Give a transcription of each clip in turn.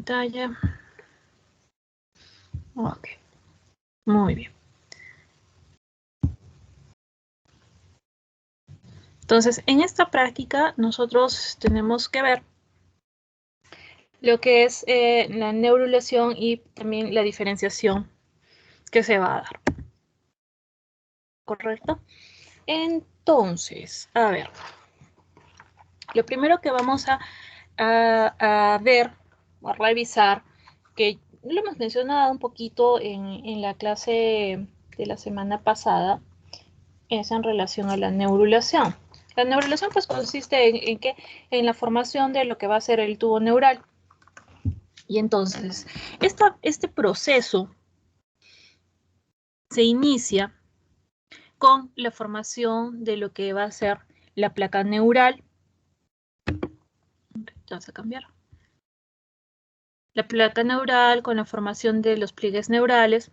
pantalla. Ok, muy bien. Entonces, en esta práctica nosotros tenemos que ver lo que es la neurulación y también la diferenciación que se va a dar. ¿Correcto? Entonces, a ver, lo primero que vamos a ver o a revisar, que lo hemos mencionado un poquito en la clase de la semana pasada, es en relación a la neurulación. La neurulación pues consiste en la formación de lo que va a ser el tubo neural. Y entonces, este proceso se inicia con la formación de lo que va a ser la placa neural. Vamos a cambiar. La placa neural con la formación de los pliegues neurales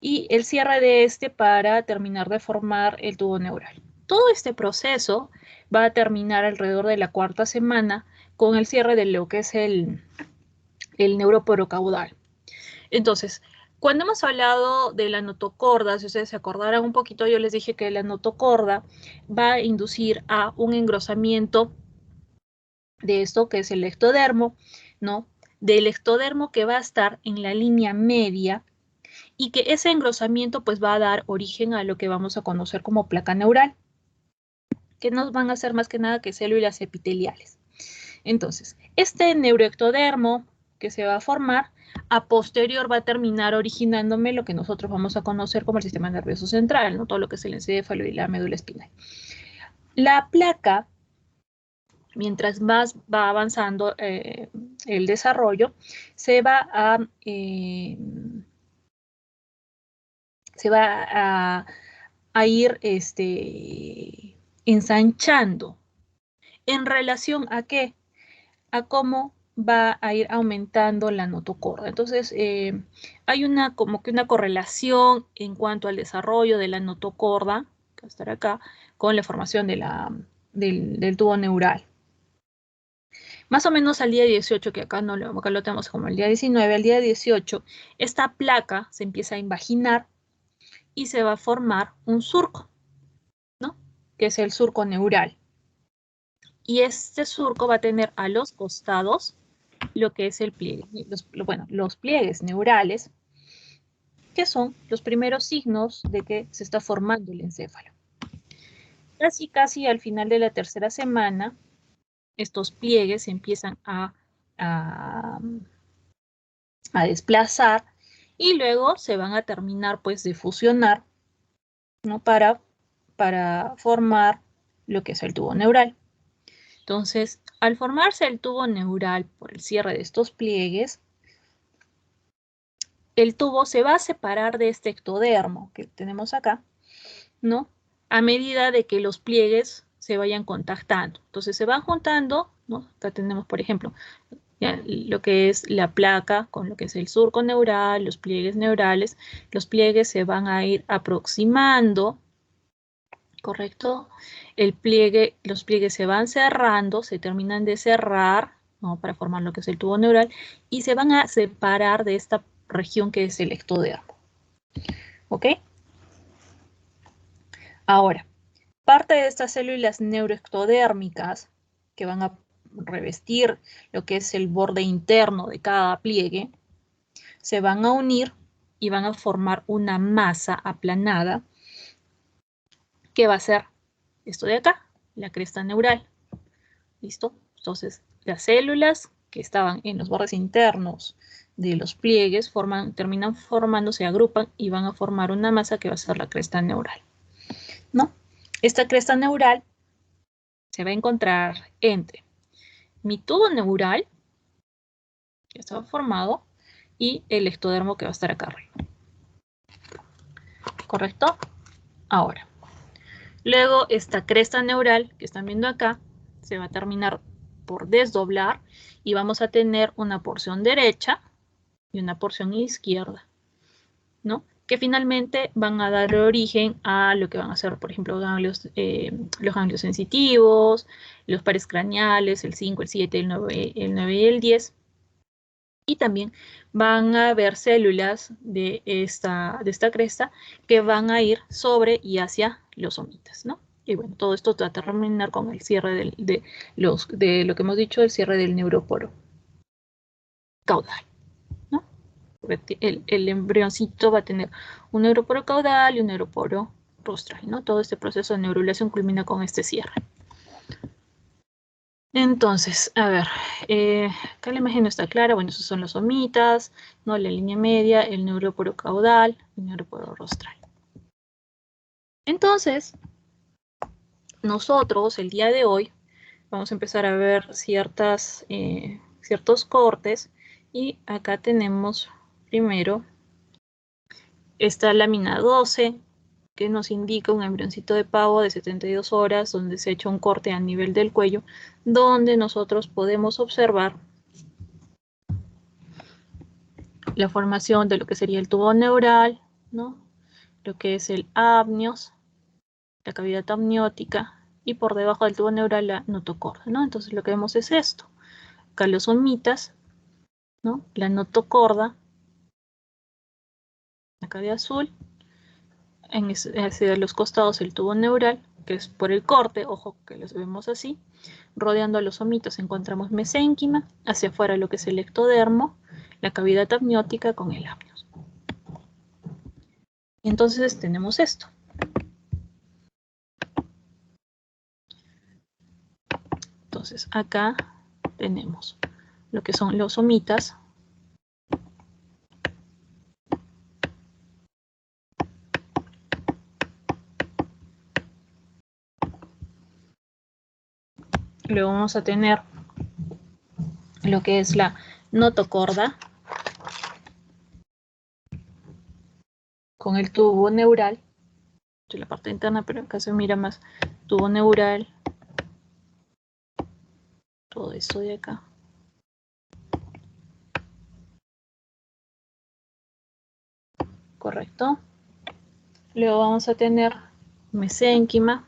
y el cierre de este para terminar de formar el tubo neural. Todo este proceso va a terminar alrededor de la cuarta semana con el cierre de lo que es el neuroporo caudal. Entonces, cuando hemos hablado de la notocorda, si ustedes se acordarán un poquito, yo les dije que la notocorda va a inducir a un engrosamiento de esto que es el ectodermo, ¿no? Del ectodermo que va a estar en la línea media y que ese engrosamiento pues va a dar origen a lo que vamos a conocer como placa neural, que nos van a hacer más que nada que células epiteliales. Entonces, este neuroectodermo que se va a formar, a posterior va a terminar originándome lo que nosotros vamos a conocer como el sistema nervioso central, ¿no? Todo lo que es el encéfalo y la médula espinal. La placa, mientras más va avanzando el desarrollo, se va a ir ensanchando. ¿En relación a qué? A cómo va a ir aumentando la notocorda. Entonces, hay como que una correlación en cuanto al desarrollo de la notocorda, que va a estar acá, con la formación del tubo neural. Más o menos al día 18, que acá lo tenemos como el día 19, al día 18, esta placa se empieza a invaginar y se va a formar un surco, ¿no? Que es el surco neural. Y este surco va a tener a los costados lo que es el pliegue, los pliegues neurales, que son los primeros signos de que se está formando el encéfalo. Casi al final de la tercera semana, estos pliegues se empiezan a desplazar y luego se van a terminar pues de fusionar, ¿no? para formar lo que es el tubo neural. Entonces, al formarse el tubo neural por el cierre de estos pliegues, el tubo se va a separar de este ectodermo que tenemos acá, ¿no? A medida de que los pliegues se vayan contactando. Entonces se van juntando, ¿no? Acá tenemos, por ejemplo, ya, lo que es la placa con lo que es el surco neural, los pliegues neurales. Los pliegues se van a ir aproximando, ¿correcto? Los pliegues se van cerrando, se terminan de cerrar, ¿no? Para formar lo que es el tubo neural y se van a separar de esta región que es el ectodermo. ¿Ok? Ahora, parte de estas células neuroectodérmicas que van a revestir lo que es el borde interno de cada pliegue, se van a unir y van a formar una masa aplanada que va a ser esto de acá, la cresta neural. ¿Listo? Entonces, las células que estaban en los bordes internos de los pliegues terminan formando, se agrupan y van a formar una masa que va a ser la cresta neural, ¿no? Esta cresta neural se va a encontrar entre mi tubo neural, que está formado, y el ectodermo que va a estar acá arriba. ¿Correcto? Ahora, luego esta cresta neural que están viendo acá se va a terminar por desdoblar y vamos a tener una porción derecha y una porción izquierda, ¿no? que finalmente van a dar origen a lo que van a ser, por ejemplo, los ganglios sensitivos, los pares craneales, el 5, el 7, el 9 y el 10. Y también van a haber células de esta cresta que van a ir sobre y hacia los somitas, ¿no? Y bueno, todo esto va a terminar con el cierre de lo que hemos dicho, el cierre del neuroporo caudal, ¿no? El embrioncito va a tener un neuroporo caudal y un neuroporo rostral, ¿no? Todo este proceso de neurulación culmina con este cierre. Entonces, a ver, acá la imagen no está clara. Bueno, esos son los somitas, ¿no? La línea media, el neuroporo caudal, el neuroporo rostral. Entonces, nosotros el día de hoy vamos a empezar a ver ciertos cortes, y acá tenemos primero esta lámina 12, que nos indica un embrioncito de pavo de 72 horas, donde se ha hecho un corte a nivel del cuello, donde nosotros podemos observar la formación de lo que sería el tubo neural, ¿no? Lo que es el amnios, la cavidad amniótica, y por debajo del tubo neural la notocorda, ¿no? Entonces lo que vemos es esto. Acá los somitas, ¿no? La notocorda, acá de azul, hacia los costados el tubo neural, que es por el corte, ojo que los vemos así. Rodeando a los somitos encontramos mesénquima, hacia afuera lo que es el ectodermo, la cavidad amniótica con el amnios. Entonces tenemos esto. Entonces acá tenemos lo que son los somitas, luego vamos a tener lo que es la notocorda con el tubo neural, de la parte interna, pero acá se mira más tubo neural, todo esto de acá. Correcto. Luego vamos a tener mesénquima,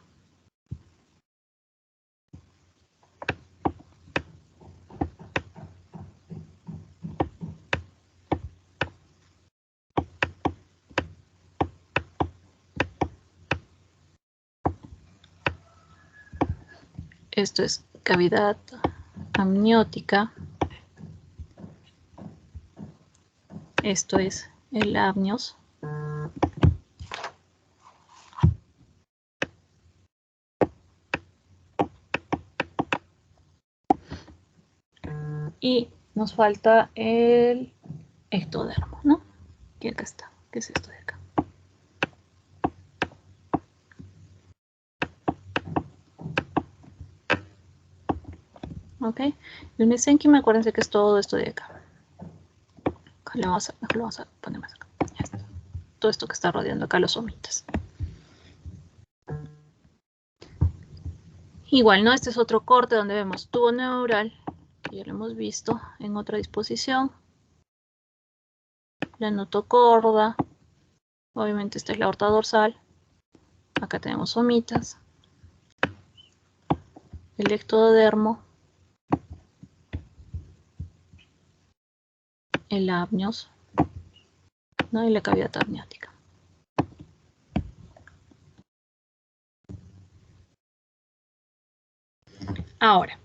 esto es cavidad amniótica, esto es el amnios, y nos falta el ectodermo, ¿no? Y acá está, ¿qué es esto de acá? ¿Ok? El mesénquima, acuérdense que es todo esto de acá. Acá lo vamos a poner más acá. Ya está. Todo esto que está rodeando acá los somitas. Igual, ¿no? Este es otro corte donde vemos tubo neural, que ya lo hemos visto en otra disposición. La notocorda. Obviamente esta es la aorta dorsal. Acá tenemos somitas. El ectodermo. El amnios, ¿no? Y la cavidad amniótica. Ahora,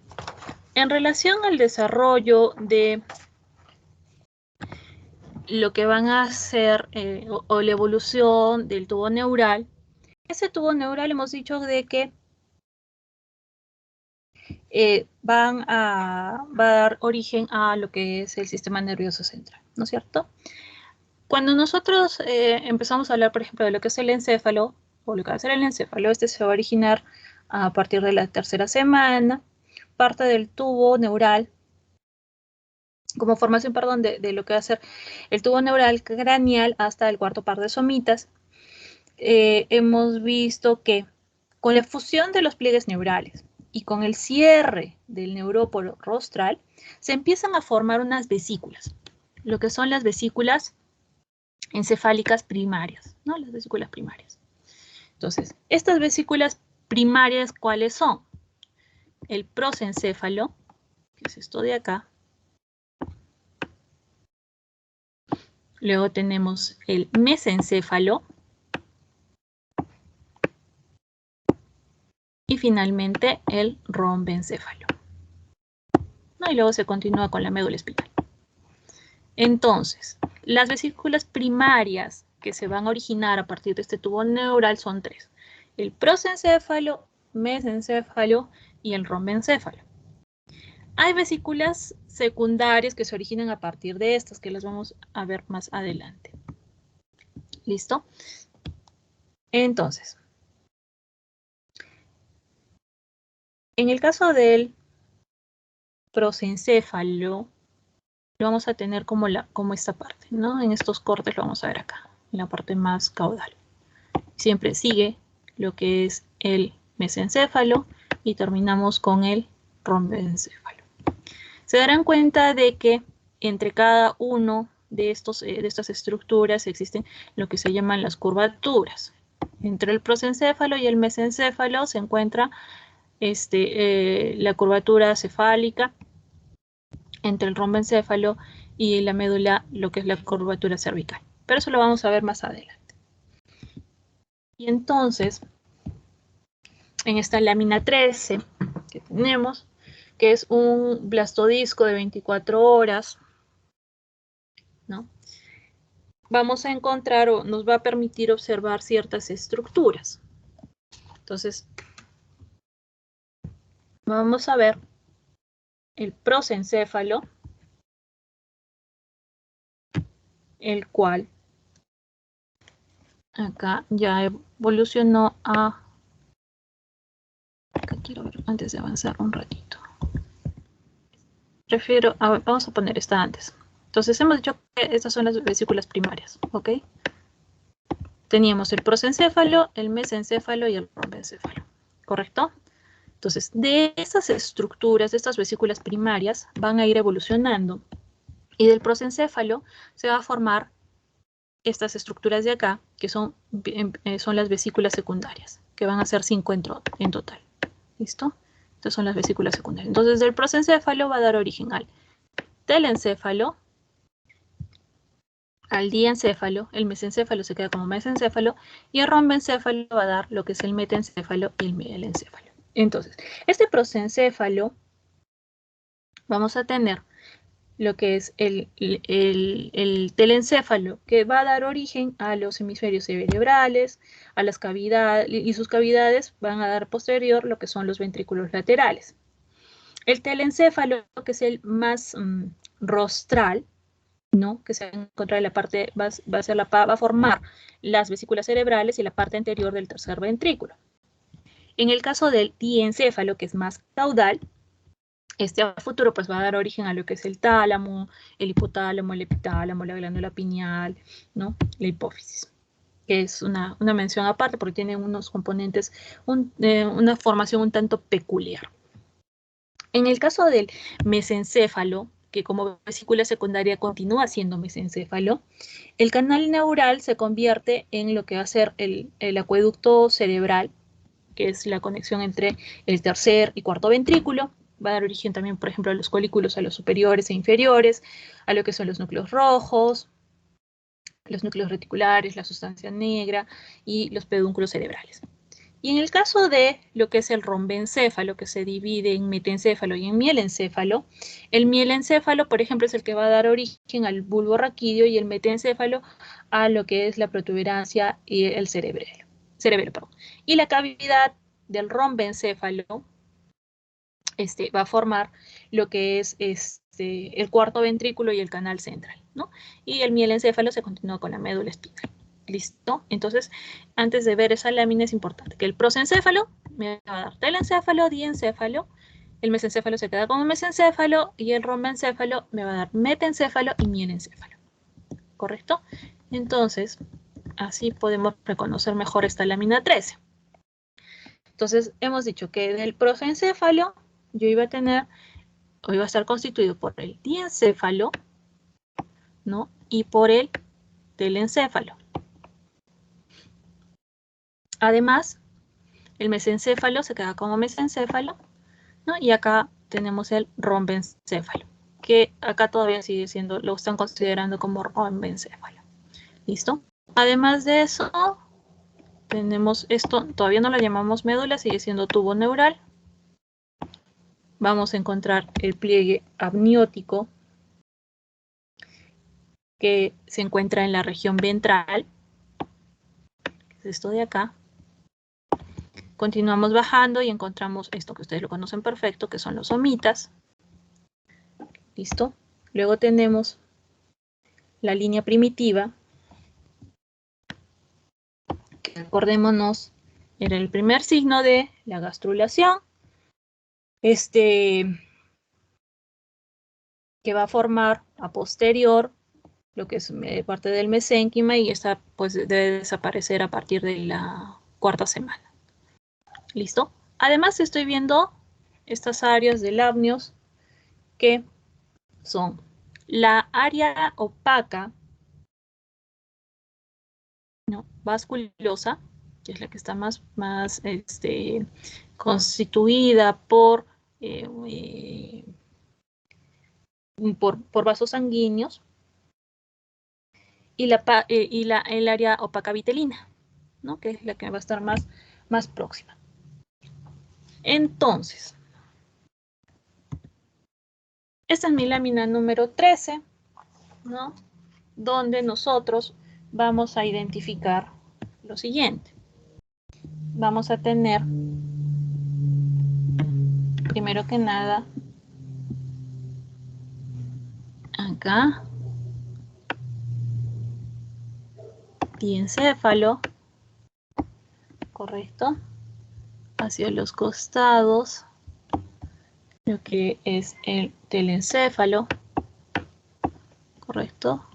en relación al desarrollo de lo que van a hacer o la evolución del tubo neural, ese tubo neural hemos dicho de que va a dar origen a lo que es el sistema nervioso central, ¿no es cierto? Cuando nosotros empezamos a hablar, por ejemplo, de lo que es el encéfalo, o lo que va a ser el encéfalo, este se va a originar a partir de la tercera semana, parte del tubo neural, como formación, perdón, de lo que va a ser el tubo neural craneal hasta el cuarto par de somitas. Hemos visto que con la fusión de los pliegues neurales y con el cierre del neuróporo rostral, se empiezan a formar unas vesículas. Lo que son las vesículas encefálicas primarias, ¿no? Las vesículas primarias. Entonces, estas vesículas primarias, ¿cuáles son? El prosencéfalo, que es esto de acá. Luego tenemos el mesencéfalo. Y finalmente el rombencéfalo, ¿no? Y luego se continúa con la médula espinal. Entonces, las vesículas primarias que se van a originar a partir de este tubo neural son tres: el prosencéfalo, mesencéfalo y el rombencéfalo. Hay vesículas secundarias que se originan a partir de estas, que las vamos a ver más adelante. ¿Listo? Entonces, en el caso del prosencéfalo, lo vamos a tener como esta parte, ¿no? En estos cortes lo vamos a ver acá, en la parte más caudal. Siempre sigue lo que es el mesencéfalo y terminamos con el rombencéfalo. Se darán cuenta de que entre cada uno de estas estructuras existen lo que se llaman las curvaturas. Entre el prosencéfalo y el mesencéfalo se encuentra la curvatura cefálica. Entre el rombencéfalo y la médula, lo que es la curvatura cervical. Pero eso lo vamos a ver más adelante. Y entonces, en esta lámina 13 que tenemos, que es un blastodisco de 24 horas, ¿no? Vamos a encontrar o nos va a permitir observar ciertas estructuras. Entonces, vamos a ver el prosencéfalo, el cual acá ya evolucionó a... Acá quiero ver antes de avanzar un ratito. Vamos a poner esta antes. Entonces hemos dicho que estas son las vesículas primarias, ¿ok? Teníamos el prosencéfalo, el mesencéfalo y el rombencéfalo, ¿correcto? Entonces, de estas estructuras, de estas vesículas primarias, van a ir evolucionando. Y del prosencéfalo se va a formar estas estructuras de acá, que son las vesículas secundarias, que van a ser 5 en total. ¿Listo? Estas son las vesículas secundarias. Entonces, del prosencéfalo va a dar origen al telencéfalo, al diencéfalo, el mesencéfalo se queda como mesencéfalo, y el rombencéfalo va a dar lo que es el metencéfalo y el mielencéfalo. Entonces, este prosencéfalo, vamos a tener lo que es el telencéfalo, que va a dar origen a los hemisferios cerebrales, a las cavidades, y sus cavidades van a dar posterior lo que son los ventrículos laterales. El telencéfalo, que es el más rostral, ¿no? Que se encuentra en la parte, va a formar las vesículas cerebrales y la parte anterior del tercer ventrículo. En el caso del diencéfalo, que es más caudal, a futuro pues va a dar origen a lo que es el tálamo, el hipotálamo, el epitálamo, la glándula pineal, ¿no? La hipófisis, que es una mención aparte porque tiene unos componentes, una formación un tanto peculiar. En el caso del mesencéfalo, que como vesícula secundaria continúa siendo mesencéfalo, el canal neural se convierte en lo que va a ser el acueducto cerebral, que es la conexión entre el tercer y cuarto ventrículo. Va a dar origen también, por ejemplo, a los colículos, a los superiores e inferiores, a lo que son los núcleos rojos, los núcleos reticulares, la sustancia negra y los pedúnculos cerebrales. Y en el caso de lo que es el rombencéfalo, que se divide en metencéfalo y en mielencéfalo, el mielencéfalo, por ejemplo, es el que va a dar origen al bulbo raquídeo y el metencéfalo a lo que es la protuberancia y el cerebelo. Y la cavidad del rombencéfalo va a formar lo que es el cuarto ventrículo y el canal central, ¿no? Y el mielencéfalo se continúa con la médula espinal. ¿Listo? Entonces, antes de ver esa lámina es importante que el prosencéfalo me va a dar telencéfalo, diencéfalo, el mesencéfalo se queda como mesencéfalo y el rombencéfalo me va a dar metencéfalo y mielencéfalo. ¿Correcto? Entonces, así podemos reconocer mejor esta lámina 13. Entonces, hemos dicho que del prosencéfalo yo iba a estar constituido por el diencéfalo, ¿no? Y por el telencéfalo. Además, el mesencéfalo se queda como mesencéfalo, ¿no? Y acá tenemos el rombencéfalo, que acá todavía sigue siendo, lo están considerando como rombencéfalo. ¿Listo? Además de eso, tenemos esto, todavía no lo llamamos médula, sigue siendo tubo neural. Vamos a encontrar el pliegue amniótico, que se encuentra en la región ventral, que es esto de acá. Continuamos bajando y encontramos esto que ustedes lo conocen perfecto, que son los somitas. ¿Listo? Luego tenemos la línea primitiva, que acordémonos, era el primer signo de la gastrulación, que va a formar a posterior lo que es parte del mesénquima, y esta pues debe desaparecer a partir de la cuarta semana. ¿Listo? Además estoy viendo estas áreas del amnios que son la área opaca, ¿no?, vasculosa, que es la que está más constituida por vasos sanguíneos, y el área opaca vitelina, ¿no?, que es la que va a estar más próxima. Entonces, esta es mi lámina número 13, ¿no?, donde nosotros vamos a identificar lo siguiente. Vamos a tener, primero que nada, acá, diencéfalo, correcto, hacia los costados, lo que es el telencéfalo, correcto.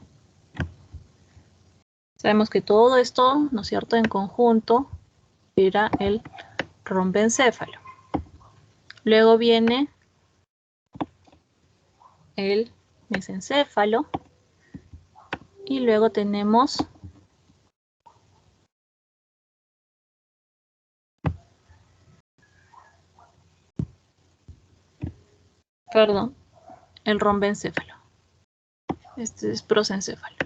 Sabemos que todo esto, ¿no es cierto?, en conjunto era el rombencéfalo. Luego viene el mesencéfalo y luego tenemos el rombencéfalo. Este es prosencéfalo.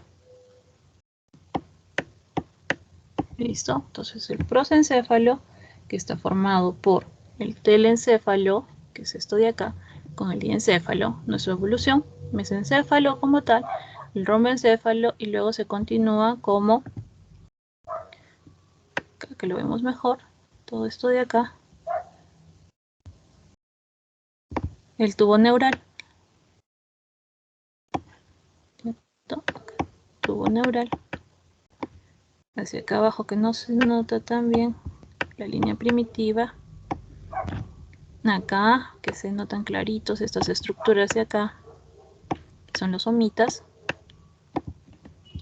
¿Listo? Entonces el prosencéfalo, que está formado por el telencéfalo, que es esto de acá, con el diencéfalo, nuestra evolución, mesencéfalo como tal, el rombencéfalo, y luego se continúa como, que lo vemos mejor, todo esto de acá, el tubo neural. Tubo neural. Hacia acá abajo, que no se nota tan bien, la línea primitiva. Acá, que se notan claritos estas estructuras de acá, son los somitas.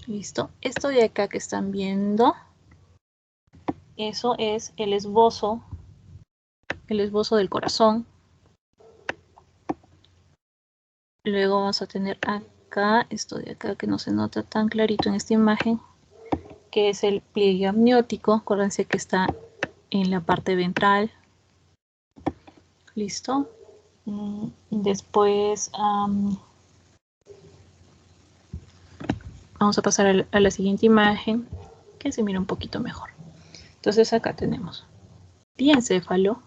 Listo. Esto de acá que están viendo, eso es el esbozo del corazón. Luego vamos a tener acá, esto de acá que no se nota tan clarito en esta imagen, que es el pliegue amniótico. Acuérdense que está en la parte ventral. Listo. Después vamos a pasar a la siguiente imagen, que se mira un poquito mejor. Entonces acá tenemos diencéfalo,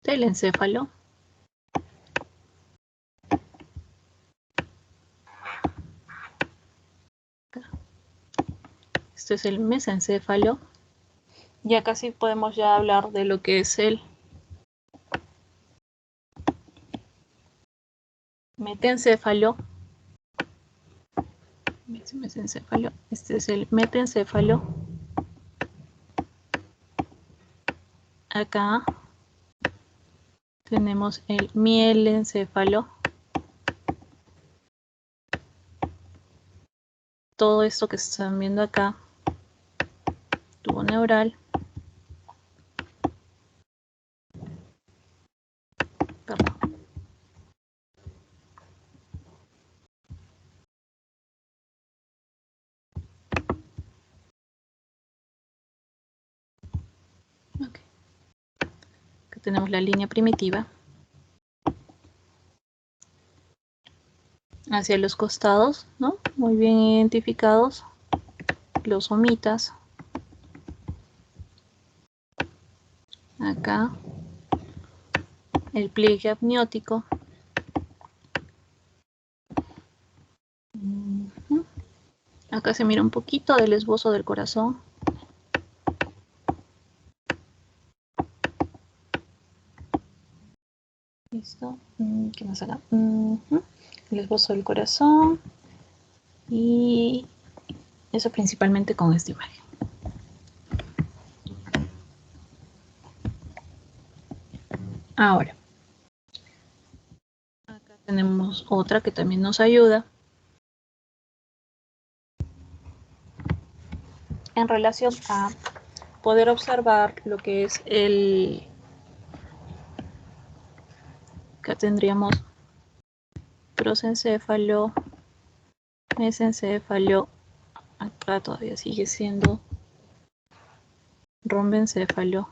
telencéfalo, este es el mesencéfalo. Ya casi podemos ya hablar de lo que es el metencéfalo. Este es el metencéfalo. Acá tenemos el mielencéfalo. Todo esto que están viendo acá, tubo neural. Okay. Acá tenemos la línea primitiva. Hacia los costados, ¿no? Muy bien identificados los somitas. Acá el pliegue amniótico. Acá se mira un poquito del esbozo del corazón. Listo. ¿Qué más acá? El esbozo del corazón. Y eso principalmente con esta imagen. Ahora, acá tenemos otra que también nos ayuda en relación a poder observar lo que es el... Acá tendríamos prosencéfalo, mesencéfalo, acá todavía sigue siendo rombencéfalo.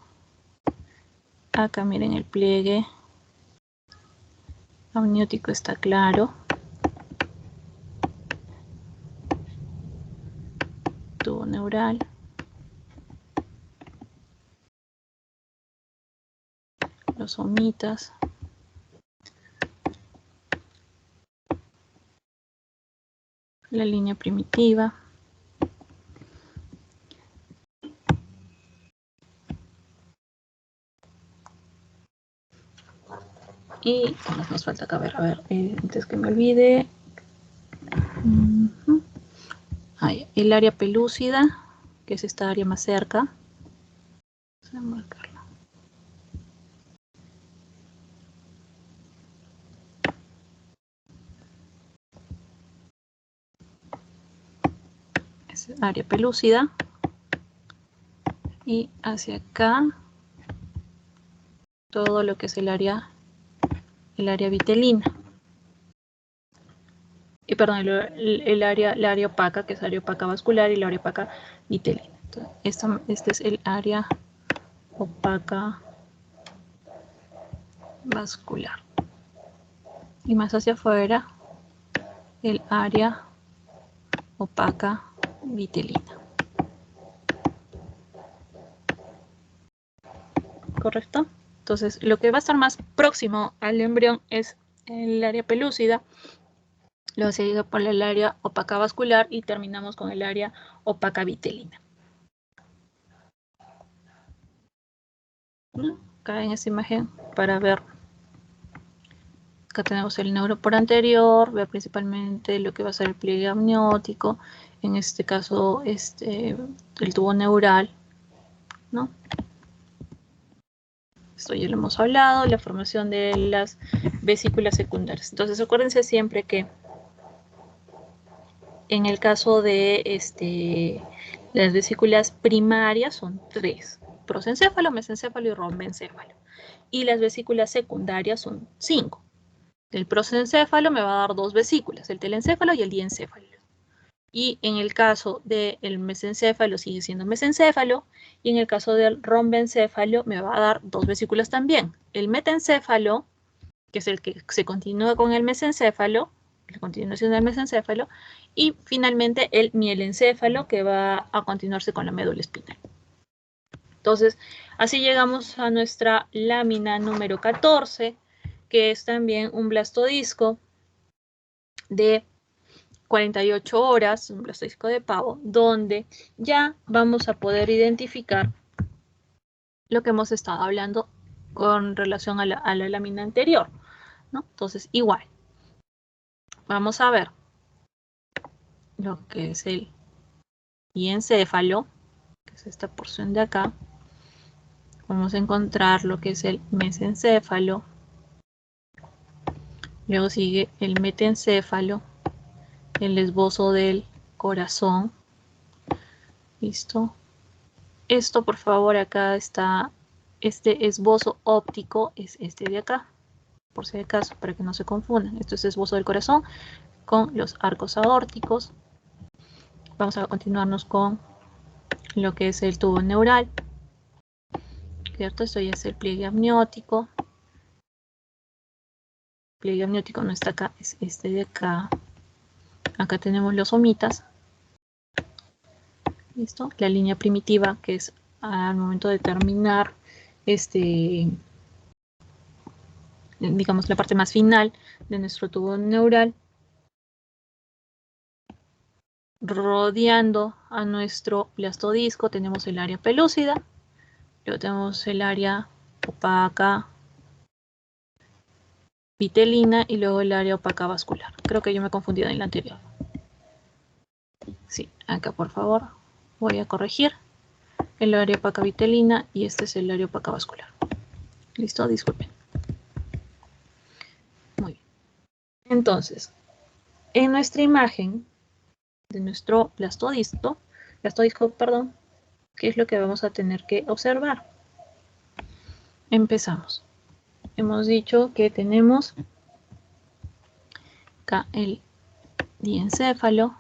Acá miren el pliegue amniótico está claro. Tubo neural. Los somitas. La línea primitiva. Y ¿qué más nos falta acá? A ver, antes que me olvide. El área pelúcida, que es esta área más cerca. Vamos a marcarla. Es área pelúcida. Y hacia acá, todo lo que es el área vitelina. Y perdón, la área opaca, que es área opaca vascular, y la área opaca vitelina. Entonces, este es el área opaca vascular. Y más hacia afuera, el área opaca vitelina. ¿Correcto? Entonces, lo que va a estar más próximo al embrión es el área pelúcida. Luego seguido por el área opaca vascular y terminamos con el área opaca vitelina. Acá en esta imagen para ver. Acá tenemos el neuropor anterior, ver principalmente lo que va a ser el pliegue amniótico, en este caso el tubo neural, ¿no? Esto ya lo hemos hablado, la formación de las vesículas secundarias. Entonces acuérdense siempre que en el caso de las vesículas primarias son 3, prosencéfalo, mesencéfalo y rombencéfalo. Y las vesículas secundarias son 5. El prosencéfalo me va a dar 2 vesículas, el telencéfalo y el diencéfalo. Y en el caso del mesencéfalo sigue siendo mesencéfalo, y en el caso del rombencéfalo me va a dar 2 vesículas también. El metencéfalo, que es el que se continúa con el mesencéfalo, la continuación del mesencéfalo, y finalmente el mielencéfalo, que va a continuarse con la médula espinal. Entonces, así llegamos a nuestra lámina número 14, que es también un blastodisco de 48 horas, un blastodisco de pavo, donde ya vamos a poder identificar lo que hemos estado hablando con relación a la lámina anterior, ¿no? Entonces, igual, vamos a ver lo que es el diencéfalo, que es esta porción de acá. Vamos a encontrar lo que es el mesencéfalo. Luego sigue el metencéfalo, el esbozo del corazón. ¿Listo? Esto, por favor, acá está, este esbozo óptico es este de acá, por si acaso, para que no se confundan. Esto es esbozo del corazón con los arcos aórticos. Vamos a continuarnos con lo que es el tubo neural. ¿cierto? Esto ya es el pliegue amniótico. El pliegue amniótico no está acá, es este de acá. Acá tenemos los somitas. ¿Listo? La línea primitiva, que es al momento de terminar, digamos, la parte más final de nuestro tubo neural, rodeando a nuestro blastodisco tenemos el área pelúcida, luego tenemos el área opaca vitelina y luego el área opaca vascular. Creo que yo me he confundido en la anterior. Sí, acá por favor voy a corregir el área opaca vitelina y este es el área opaca vascular. ¿Listo? Disculpen. Muy bien. Entonces, en nuestra imagen de nuestro blastodisco, perdón, ¿qué es lo que vamos a tener que observar? Empezamos. Hemos dicho que tenemos acá el diencéfalo,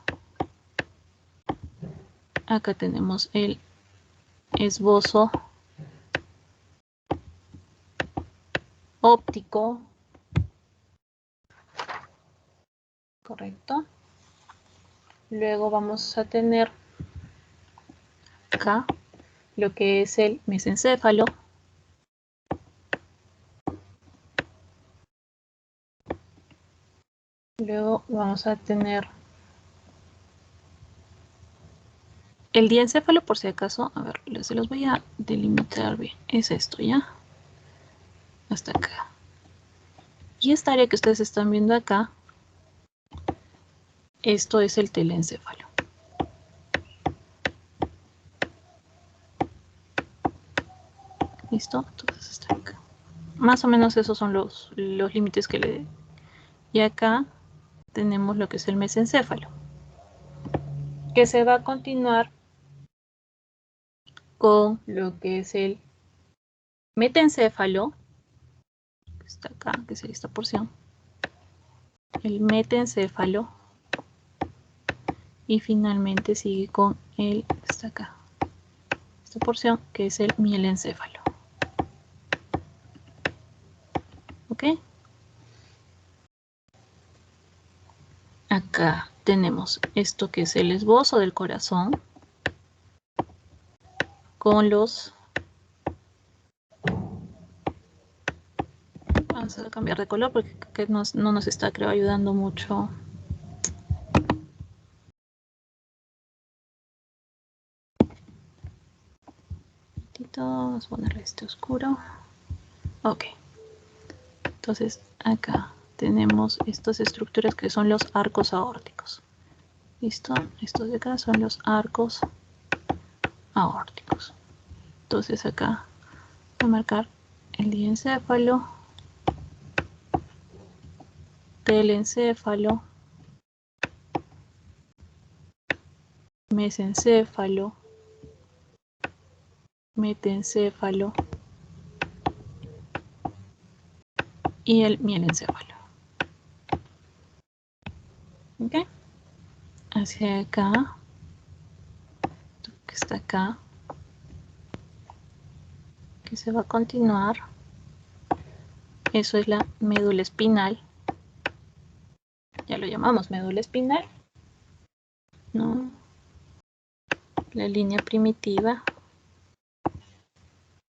acá tenemos el esbozo óptico, correcto. Luego vamos a tener acá lo que es el mesencéfalo, luego vamos a tener el diencéfalo, por si acaso, a ver, se los voy a delimitar bien, es esto, ¿ya? Hasta acá. Y esta área que ustedes están viendo acá, esto es el telencéfalo. ¿Listo? Entonces está acá. Más o menos esos son los límites que le... Y acá tenemos lo que es el mesencéfalo, que se va a continuar con lo que es el metencéfalo, que está acá, que sería esta porción, el metencéfalo, y finalmente sigue con el, está acá, esta porción, que es el mielencéfalo. ¿Ok? Acá tenemos esto que es el esbozo del corazón, con los... Vamos a cambiar de color porque no nos está, creo, ayudando mucho. Vamos a ponerle este oscuro. Ok. Entonces acá tenemos estas estructuras que son los arcos aórticos. ¿Listo? Estos de acá son los arcos aórticos. Entonces acá voy a marcar el diencéfalo, telencéfalo, mesencéfalo, metencéfalo y el mielencéfalo. ¿Ok? Hacia acá, que está acá, que se va a continuar. Eso es la médula espinal. Ya lo llamamos médula espinal, ¿no? La línea primitiva.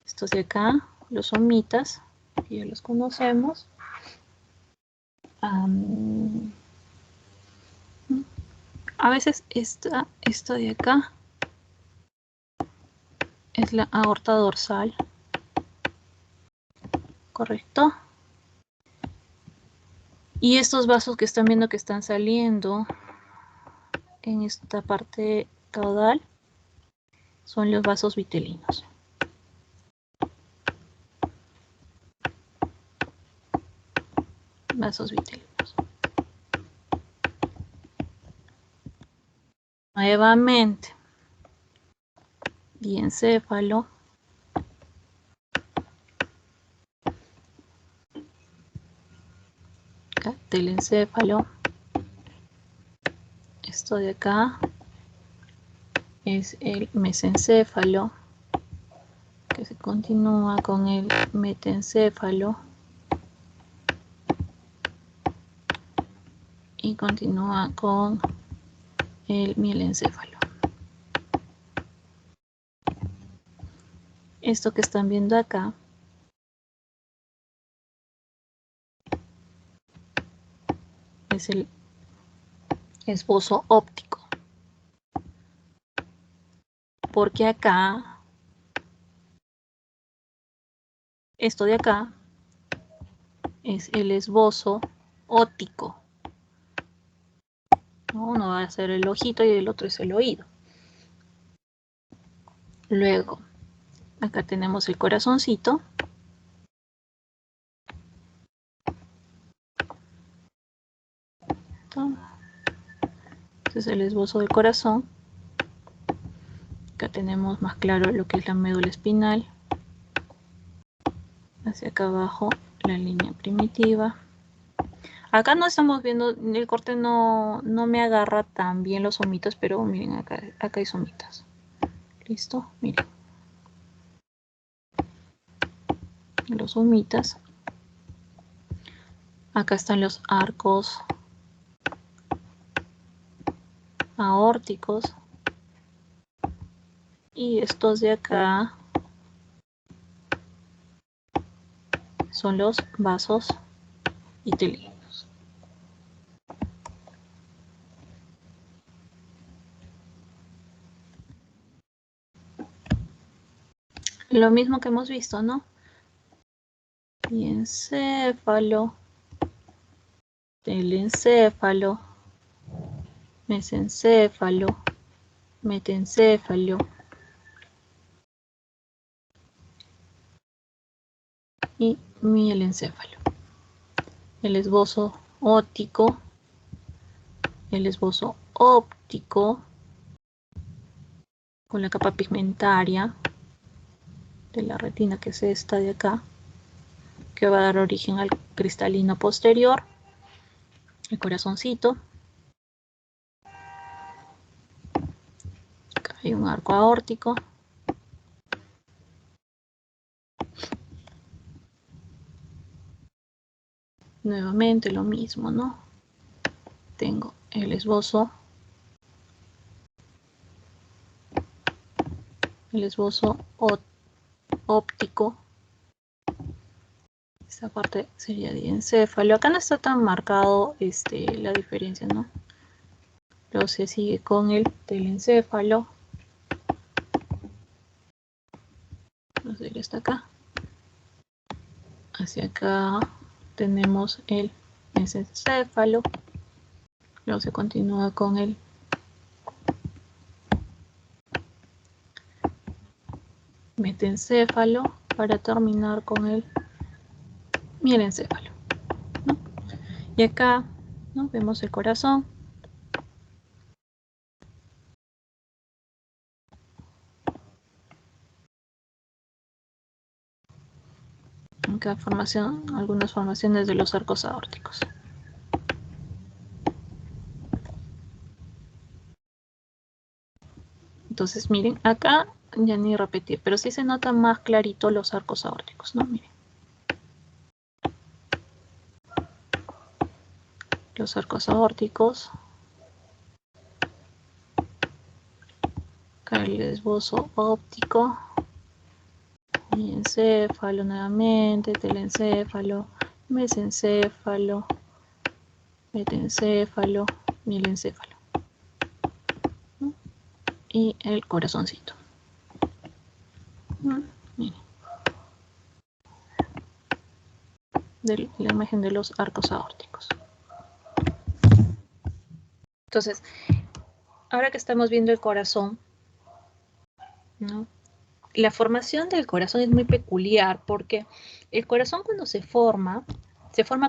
Estos de acá, los somitas, que ya los conocemos. A veces esta de acá es la aorta dorsal, ¿correcto? Y estos vasos que están viendo que están saliendo en esta parte caudal son los vasos vitelinos. Vasos vitelinos. Nuevamente, diencéfalo, telencéfalo. Esto de acá es el mesencéfalo, que se continúa con el metencéfalo y continúa con el mielencéfalo. Esto que están viendo acá es el esbozo óptico, porque acá, esto de acá es el esbozo óptico. Uno va a ser el ojito y el otro es el oído. Luego, acá tenemos el corazoncito. Este es el esbozo del corazón. Acá tenemos más claro lo que es la médula espinal. Hacia acá abajo la línea primitiva. Acá no estamos viendo, el corte no me agarra tan bien los somitas, pero miren, acá hay somitas. ¿Listo? Miren. Los somitas. Acá están los arcos aórticos. Y estos de acá son los vasos itelíneos. Lo mismo que hemos visto, ¿no? Diencéfalo, telencéfalo, mesencéfalo, metencéfalo y mielencéfalo. El esbozo óptico, el esbozo óptico con la capa pigmentaria de la retina, que es esta de acá, que va a dar origen al cristalino posterior, el corazoncito. Acá hay un arco aórtico. Nuevamente lo mismo, ¿no? Tengo el esbozo óptico. Esta parte sería diencéfalo. Acá no está tan marcado la diferencia, ¿no? Luego se sigue con el telencéfalo. Vamos a ir hasta acá. Hacia acá tenemos el mesencéfalo. Luego se continúa con el metencéfalo para terminar con el mielencéfalo, ¿no? Y acá, ¿no? Vemos el corazón. Acá algunas formaciones de los arcos aórticos. Entonces miren, acá ya ni repetir, pero sí se notan más clarito los arcos aórticos, ¿no? Miren. Los arcos aórticos. Acá el esbozo óptico. Diencéfalo nuevamente, telencéfalo, mesencéfalo, metencéfalo, mielencéfalo, ¿no? Y el corazoncito. Miren. De la imagen de los arcos aórticos. Entonces, ahora que estamos viendo el corazón, ¿no? La formación del corazón es muy peculiar porque el corazón cuando se forma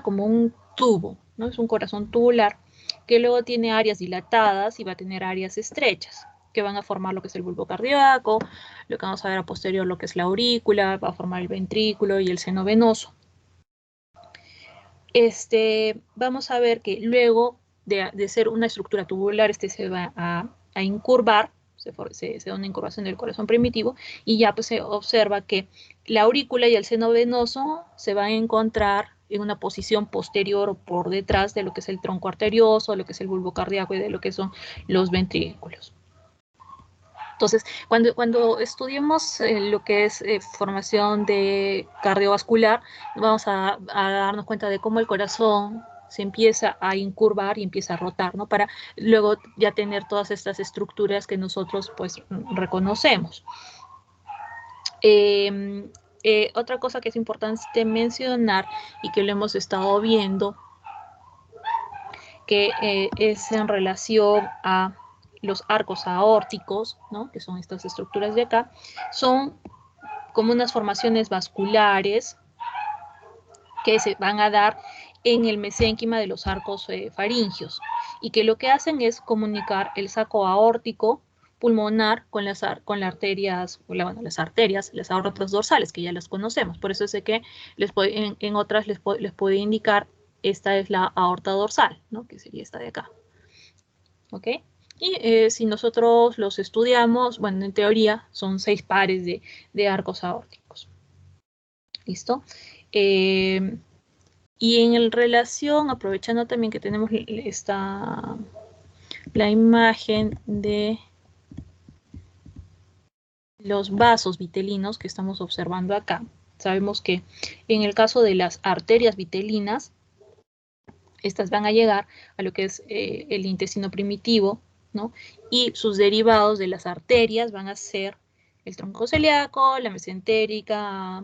como un tubo, ¿no? Es un corazón tubular que luego tiene áreas dilatadas y va a tener áreas estrechas que van a formar lo que es el bulbo cardíaco, lo que vamos a ver a posterior lo que es la aurícula, va a formar el ventrículo y el seno venoso. Vamos a ver que luego de ser una estructura tubular, se va a incurvar, se da una incurvación del corazón primitivo y ya pues se observa que la aurícula y el seno venoso se van a encontrar en una posición posterior o por detrás de lo que es el tronco arterioso, lo que es el bulbo cardíaco y de lo que son los ventrículos. Entonces, cuando estudiemos lo que es formación de cardiovascular, vamos a darnos cuenta de cómo el corazón se empieza a incurvar y empieza a rotar, ¿no? Para luego ya tener todas estas estructuras que nosotros pues reconocemos. Otra cosa que es importante mencionar y que lo hemos estado viendo, que es en relación a los arcos aórticos, ¿no? Que son estas estructuras de acá, son como unas formaciones vasculares que se van a dar en el mesénquima de los arcos faringios y que lo que hacen es comunicar el saco aórtico pulmonar con las arterias, las aortas dorsales, que ya las conocemos. Por eso es que en otras les puede indicar, esta es la aorta dorsal, ¿no? Que sería esta de acá. ¿Ok? Y si nosotros los estudiamos, bueno, en teoría son 6 pares de arcos aórticos. ¿Listo? Y en relación, aprovechando también que tenemos la imagen de los vasos vitelinos que estamos observando acá, sabemos que en el caso de las arterias vitelinas, estas van a llegar a lo que es el intestino primitivo, ¿no? Y sus derivados de las arterias van a ser el tronco celíaco, la mesentérica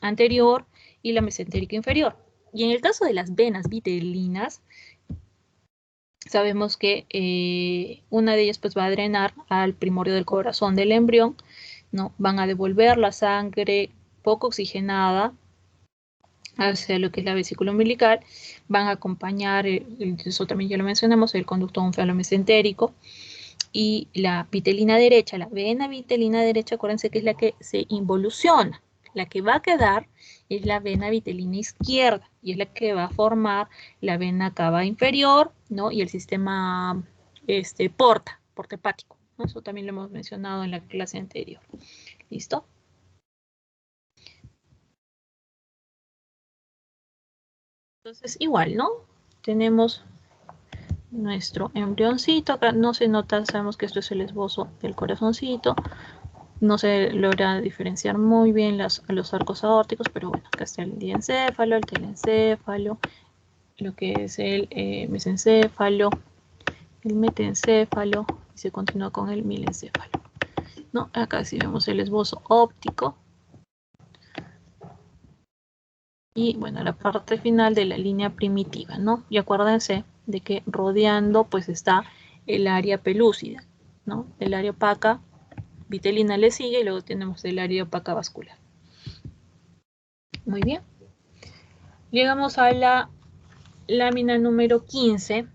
anterior y la mesentérica inferior. Y en el caso de las venas vitelinas, sabemos que una de ellas pues va a drenar al primorio del corazón del embrión, ¿no? Van a devolver la sangre poco oxigenada hacia lo que es la vesícula umbilical, van a acompañar, eso también ya lo mencionamos, el conducto onfalomesentérico, y la vitelina derecha, la vena vitelina derecha, acuérdense que es la que se involuciona. La que va a quedar es la vena vitelina izquierda y es la que va a formar la vena cava inferior, ¿no? Y el sistema porta hepático, ¿no? Eso también lo hemos mencionado en la clase anterior. ¿Listo? Entonces, igual, ¿no? Tenemos nuestro embrioncito, acá no se nota, sabemos que esto es el esbozo del corazoncito, no se logra diferenciar muy bien los arcos aórticos, pero bueno, acá está el diencéfalo, el telencéfalo, lo que es el mesencéfalo, el metencéfalo, y se continúa con el milencéfalo, ¿no? Acá sí vemos el esbozo óptico, y bueno, la parte final de la línea primitiva, ¿no? Y acuérdense de que rodeando pues está el área pelúcida, ¿no? El área opaca vitelina le sigue y luego tenemos el área opaca vascular. Muy bien. Llegamos a la lámina número 15,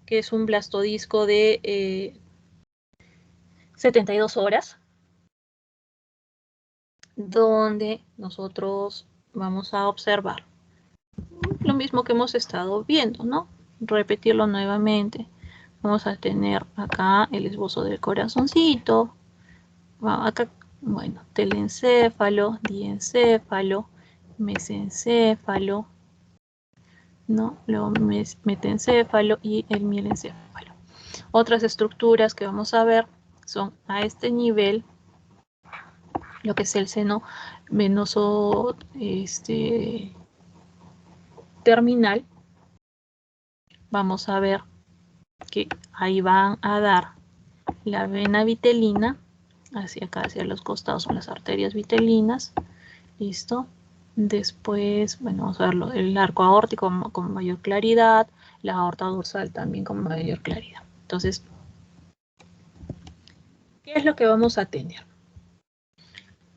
que es un blastodisco de 72 horas, donde nosotros vamos a observar lo mismo que hemos estado viendo, ¿no? Repetirlo nuevamente. Vamos a tener acá el esbozo del corazoncito. Acá, bueno, telencéfalo, diencéfalo, mesencéfalo, ¿no? Luego metencéfalo y el mielencéfalo. Otras estructuras que vamos a ver son a este nivel, lo que es el seno venoso terminal. Vamos a ver que ahí van a dar la vena vitelina, hacia acá, hacia los costados son las arterias vitelinas, listo. Después, bueno, vamos a ver el arco aórtico con mayor claridad, la aorta dorsal también con mayor claridad. Entonces, ¿qué es lo que vamos a tener?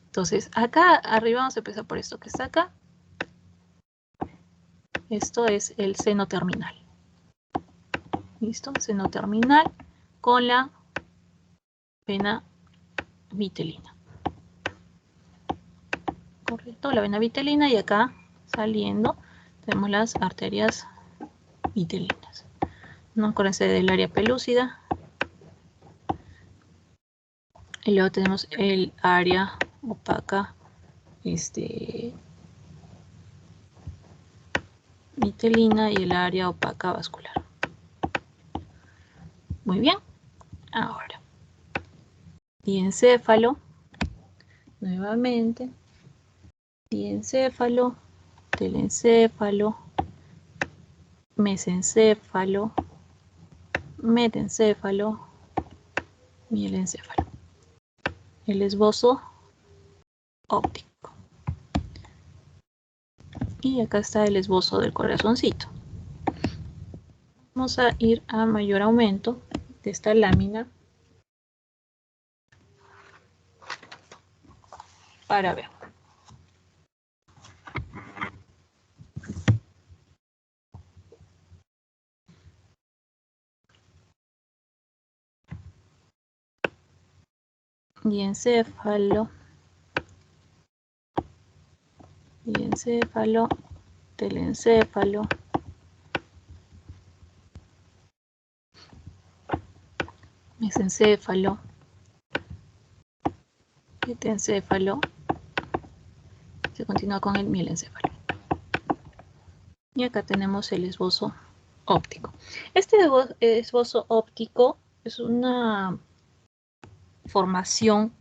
Entonces, acá arriba vamos a empezar por esto que está acá. Esto es el seno terminal. ¿Listo? Seno terminal con la vena vitelina. Correcto, la vena vitelina, y acá saliendo tenemos las arterias vitelinas. No acuérdense del área pelúcida Y luego tenemos el área opaca mitelina y el área opaca vascular. Muy bien. Ahora, diencéfalo. Nuevamente. Diencéfalo, telencéfalo, mesencéfalo, metencéfalo, mielencéfalo. El esbozo óptico. Y acá está el esbozo del corazoncito. Vamos a ir a mayor aumento de esta lámina para ver. Diencéfalo, diencéfalo, telencéfalo, mesencéfalo, metencéfalo. Se continúa con el mielencéfalo. Y acá tenemos el esbozo óptico. Este esbozo óptico es una formación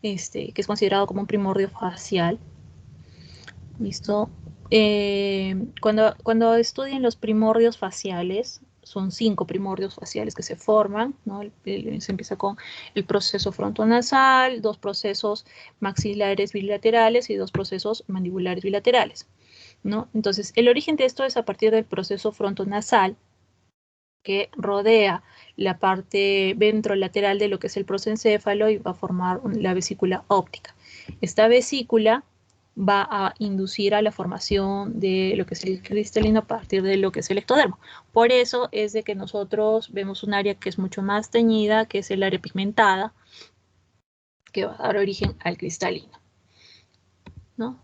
que es considerado como un primordio facial. ¿Listo? Cuando estudien los primordios faciales, son 5 primordios faciales que se forman, ¿no? Se empieza con el proceso frontonasal, 2 procesos maxilares bilaterales y 2 procesos mandibulares bilaterales, ¿no? Entonces, el origen de esto es a partir del proceso frontonasal que rodea la parte ventrolateral de lo que es el prosencéfalo y va a formar la vesícula óptica. Esta vesícula va a inducir a la formación de lo que es el cristalino a partir de lo que es el ectodermo. Por eso es de que nosotros vemos un área que es mucho más teñida, que es el área pigmentada, que va a dar origen al cristalino, ¿no?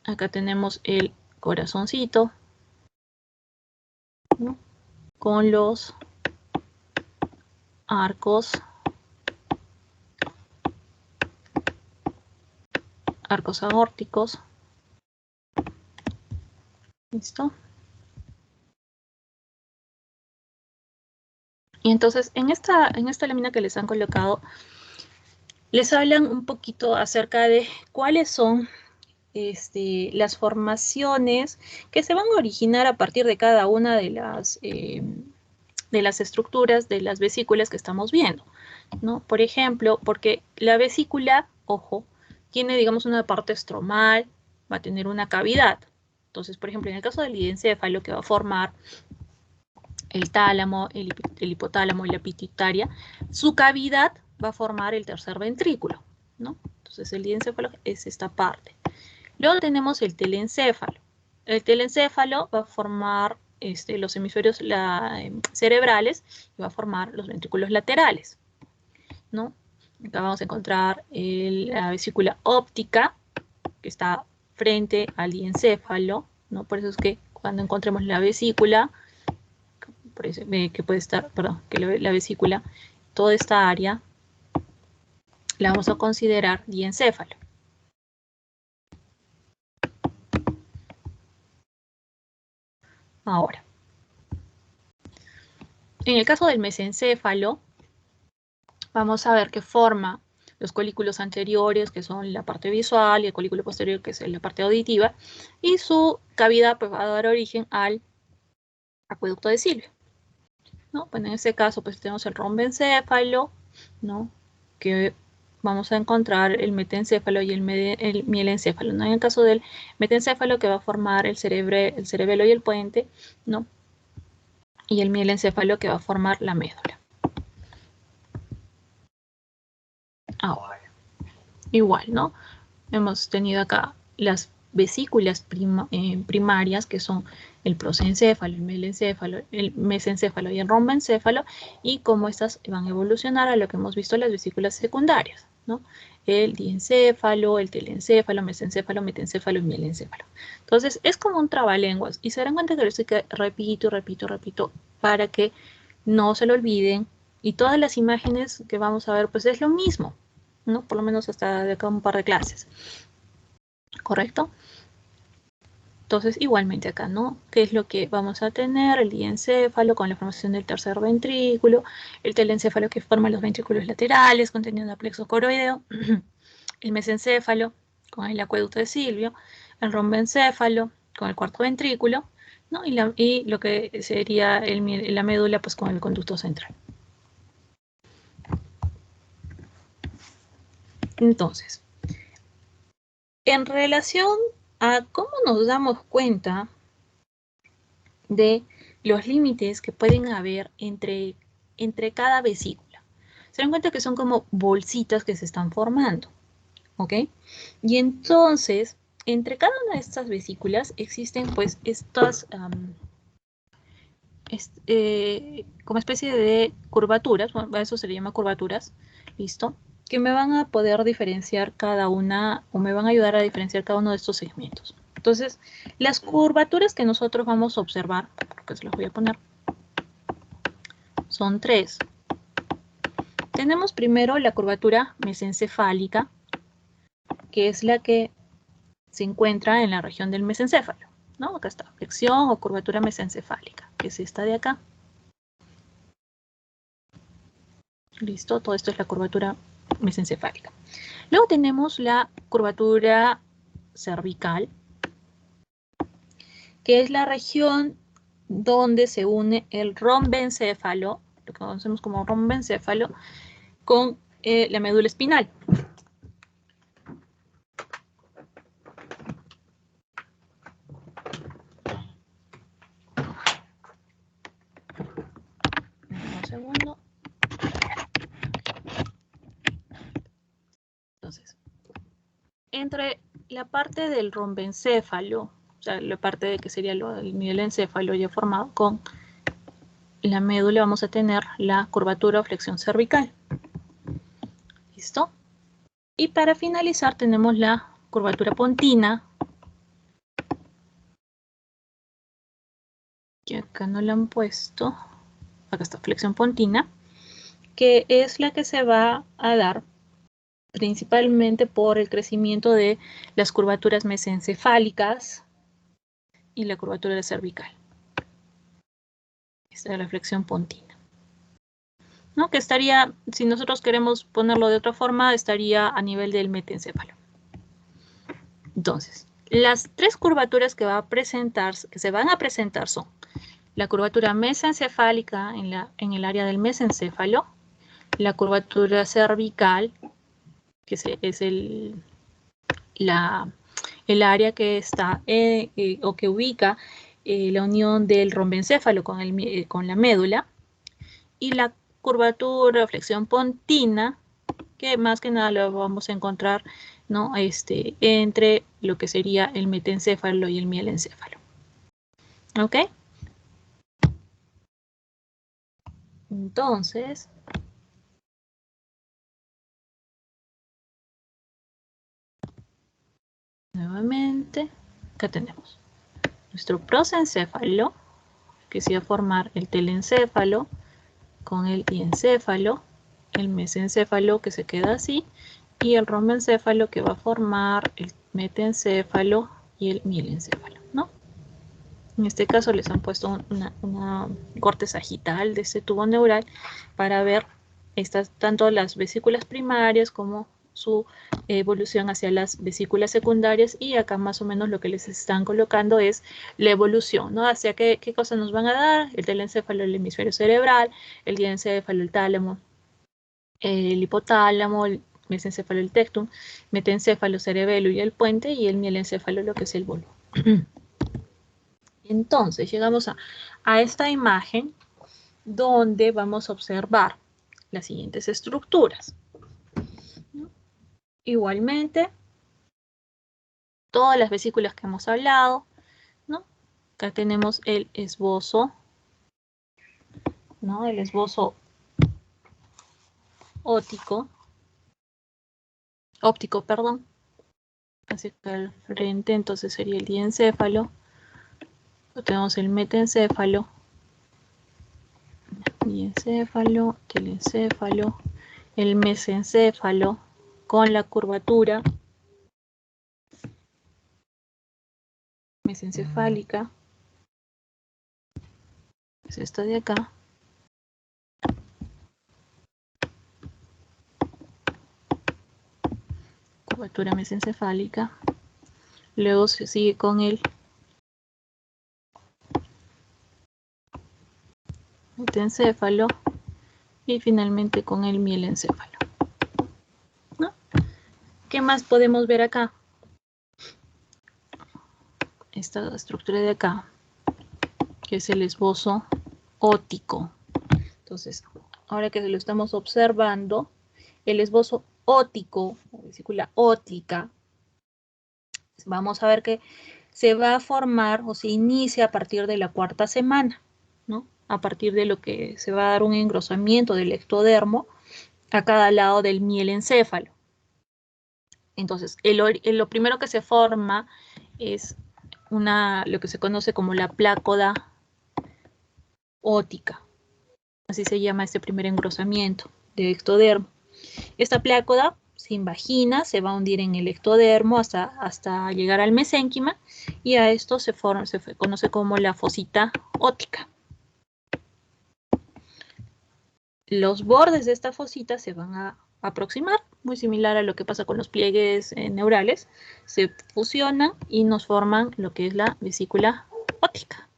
Acá tenemos el corazoncito, ¿no? Con los arcos aórticos. ¿Listo? Y entonces en esta lámina que les han colocado, les hablan un poquito acerca de cuáles son las formaciones que se van a originar a partir de cada una de las estructuras de las vesículas que estamos viendo, ¿no? Por ejemplo, porque la vesícula, ojo, tiene, digamos, una parte estromal, va a tener una cavidad. Entonces, por ejemplo, en el caso del diencéfalo, que va a formar el tálamo, el hipotálamo y la pituitaria, su cavidad va a formar el tercer ventrículo, ¿no? Entonces, el diencéfalo es esta parte. Luego tenemos el telencéfalo. El telencéfalo va a formar los hemisferios cerebrales y va a formar los ventrículos laterales, ¿no? Acá vamos a encontrar la vesícula óptica, que está frente al diencéfalo, ¿no? Por eso es que cuando encontremos la vesícula, por eso, que puede estar, perdón, que la vesícula, toda esta área, la vamos a considerar diencéfalo. Ahora, en el caso del mesencéfalo, vamos a ver que forma los colículos anteriores, que son la parte visual, y el colículo posterior, que es la parte auditiva, y su cavidad pues, va a dar origen al acueducto de Silvio, ¿no? Bueno, en este caso pues tenemos el rombencéfalo, ¿no? Que vamos a encontrar el metencéfalo y el mielencéfalo, ¿no? En el caso del metencéfalo, que va a formar el cerebelo y el puente, ¿no? Y el mielencéfalo, que va a formar la médula. Ahora, igual, ¿no? Hemos tenido acá las vesículas primarias, que son el prosencéfalo, el mesencéfalo y el rombencéfalo, y cómo estas van a evolucionar a lo que hemos visto en las vesículas secundarias, ¿no? El diencéfalo, el telencéfalo, mesencéfalo, metencéfalo y mielencéfalo. Entonces, es como un trabalenguas, y se darán cuenta que esto que repito, para que no se lo olviden, y todas las imágenes que vamos a ver, pues es lo mismo, ¿no? Por lo menos hasta de acá un par de clases. ¿Correcto? Entonces, igualmente acá, ¿no? ¿Qué es lo que vamos a tener? El diencéfalo con la formación del tercer ventrículo, el telencéfalo que forma los ventrículos laterales, conteniendo el plexo coroideo, el mesencéfalo con el acueducto de Silvio, el rombencéfalo con el cuarto ventrículo, ¿no? Y lo que sería la médula, pues con el conducto central. Entonces, en relación a cómo nos damos cuenta de los límites que pueden haber entre cada vesícula. Se dan cuenta que son como bolsitas que se están formando, ¿ok? Y entonces, entre cada una de estas vesículas existen pues estas como especie de curvaturas, bueno, eso se le llama curvaturas, ¿listo? Que me van a poder diferenciar cada una, o me van a ayudar a diferenciar cada uno de estos segmentos. Entonces, las curvaturas que nosotros vamos a observar, porque se las voy a poner, son tres. Tenemos primero la curvatura mesencefálica, que es la que se encuentra en la región del mesencéfalo, ¿no? Acá está, flexión o curvatura mesencefálica, que es esta de acá. Listo, todo esto es la curvatura mesencefálica. Luego tenemos la curvatura cervical, que es la región donde se une el rombencéfalo, lo que conocemos como rombencéfalo, con la médula espinal. Un segundo. Entonces, entre la parte del rombencéfalo, o sea, la parte de que sería el mielencéfalo ya formado con la médula, vamos a tener la curvatura o flexión cervical. ¿Listo? Y para finalizar tenemos la curvatura pontina, que acá no la han puesto, acá está flexión pontina, que es la que se va a dar principalmente por el crecimiento de las curvaturas mesencefálicas y la curvatura cervical. Esta es la flexión pontina, ¿no? Que estaría, si nosotros queremos ponerlo de otra forma, estaría a nivel del metencéfalo. Entonces, las tres curvaturas que se van a presentar son la curvatura mesencefálica en el área del mesencéfalo, la curvatura cervical, que es el área que está o que ubica la unión del rombencéfalo con la médula, y la curvatura o flexión pontina, que más que nada lo vamos a encontrar, ¿no? Entre lo que sería el metencéfalo y el mielencéfalo. ¿Ok? Entonces, nuevamente, acá tenemos nuestro prosencéfalo, que se va a formar el telencéfalo con el diencéfalo, el mesencéfalo que se queda así, y el rombencéfalo que va a formar el metencéfalo y el mielencéfalo, ¿no? En este caso les han puesto una corte sagital de este tubo neural para ver tanto las vesículas primarias como su evolución hacia las vesículas secundarias, y acá más o menos lo que les están colocando es la evolución, ¿no? Hacia qué cosas nos van a dar: el telencéfalo, el hemisferio cerebral, el diencéfalo, el tálamo, el hipotálamo, el mesencéfalo, el tectum, metencéfalo, cerebelo y el puente, y el mielencéfalo, lo que es el bulbo. Entonces llegamos a esta imagen donde vamos a observar las siguientes estructuras. Igualmente, todas las vesículas que hemos hablado, ¿no? Acá tenemos el esbozo, ¿no? El esbozo óptico, perdón, hacia acá al frente, entonces sería el diencéfalo. Tenemos el metencéfalo, diencéfalo, telencéfalo, el mesencéfalo, con la curvatura mesencefálica, es esta de acá, curvatura mesencefálica, luego se sigue con el metencéfalo y finalmente con el mielencéfalo, ¿no? ¿Qué más podemos ver acá? Esta estructura de acá, que es el esbozo óptico. Entonces, ahora que lo estamos observando, el esbozo óptico, la vesícula óptica, vamos a ver que se va a formar o se inicia a partir de la cuarta semana, ¿no? A partir de lo que se va a dar un engrosamiento del ectodermo a cada lado del mielencéfalo. Entonces, lo primero que se forma es lo que se conoce como la plácoda óptica. Así se llama este primer engrosamiento de ectodermo. Esta plácoda se invagina, se va a hundir en el ectodermo hasta llegar al mesénquima, y a esto se conoce como la fosita óptica. Los bordes de esta fosita se van a aproximar, muy similar a lo que pasa con los pliegues neurales, se fusionan y nos forman lo que es la vesícula óptica.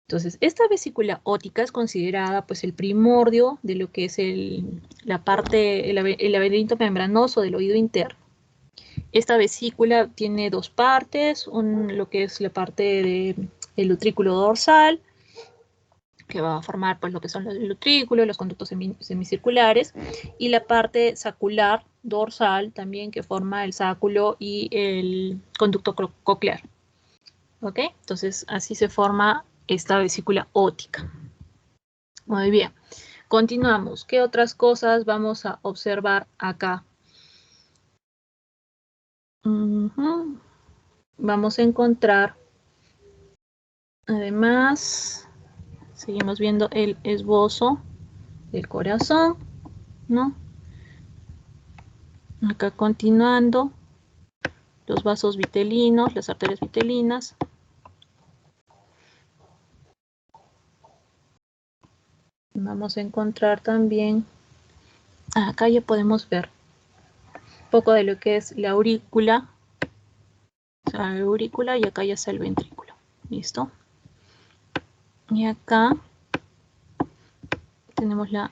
Entonces, esta vesícula óptica es considerada pues el primordio de lo que es el laberinto membranoso del oído interno. Esta vesícula tiene dos partes, lo que es la parte del utrículo dorsal, que va a formar pues lo que son el utrículo, los conductos semicirculares, y la parte sacular dorsal también, que forma el sáculo y el conducto coclear. ¿Ok? Entonces, así se forma esta vesícula óptica. Muy bien. Continuamos. ¿Qué otras cosas vamos a observar acá? Vamos a encontrar, además, seguimos viendo el esbozo del corazón, ¿no? Acá continuando, los vasos vitelinos, las arterias vitelinas. Vamos a encontrar también, acá ya podemos ver un poco de lo que es la aurícula. O sea, la aurícula, y acá ya está el ventrículo. ¿Listo? Y acá tenemos la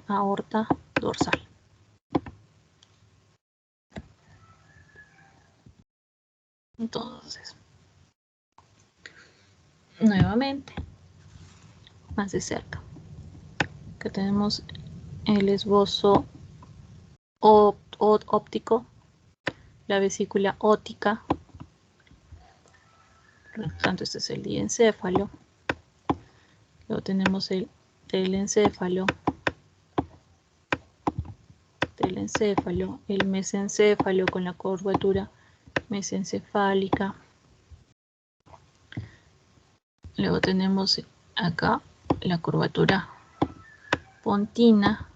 aorta dorsal. Entonces, nuevamente, más de cerca. Acá tenemos el esbozo óptico, la vesícula óptica. Por lo tanto, este es el diencéfalo. Luego tenemos el telencéfalo, el mesencéfalo con la curvatura mesencefálica. Luego tenemos acá la curvatura pontina.